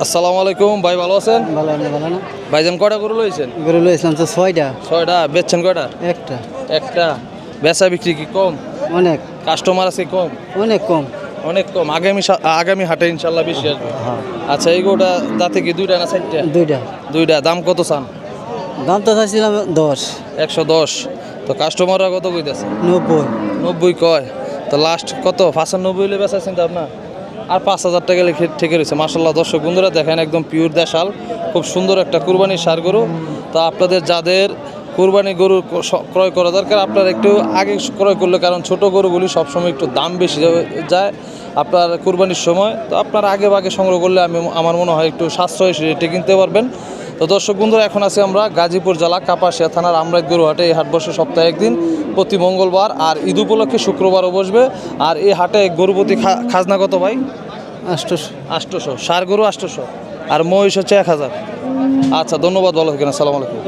আসসালামু আলাইকুম ভাই, ভালো আছেন? ভালো না ভাইজান কয়টা গরু লইছেন? গরু লইছিলাম তো 6টা। 6টা বেচছেন কয়টা? একটা। একটা। বেচা বিক্রি কি কম? অনেক কাস্টমার আছে কম? অনেক কম। অনেক কম। আগামী হাটে ইনশাল্লাহ বেশি আসবে। হ্যাঁ আচ্ছা, এই গরুটা দাঁতে কি দুইটা না চারটা? দুইটা। দুইটা। দাম কত চান? দাম তো চাইছিলাম 10। 110। তো কাস্টমাররা কত কইতেছে? 90। 90 কয়। তো লাস্ট কত? 95 হইলে বেচা চিন্তা আপনার? আর 5,000 টাকা লিখে ঠিক রয়েছে। মাশাল্লাহ, দর্শক বন্ধুরা দেখেন, একদম পিওর দেশাল, খুব সুন্দর একটা কুরবানির ষাঁড় গরু। তো আপনাদের যাদের কুরবানি গরু ক্রয় করা দরকার, আপনারা একটু আগে ক্রয় করলে, কারণ ছোট গরুগুলি সবসময় একটু দাম বেশি যায় আপনার কুরবানির সময়। তো আপনারা আগে ভাগে সংগ্রহ করলে আমার মনে হয় একটু সাশ্রয়ী রেটে কিনতে পারবেন। তো দর্শক বন্ধুরা, এখন আছি আমরা গাজীপুর জেলা কাপাসিয়া থানার আমরাইত গরু হাটে। এই হাট বসে সপ্তাহে একদিন, প্রতি মঙ্গলবার, আর ঈদ উপলক্ষে শুক্রবারও বসবে। আর এই হাটে গরুপতি খাজনা কত ভাই? 800। 800। ষাঁড় গরু 800, আর মহিষ হচ্ছে 1000। আচ্ছা, ধন্যবাদ, ভালো থাকেন। আসসালামু আলাইকুম।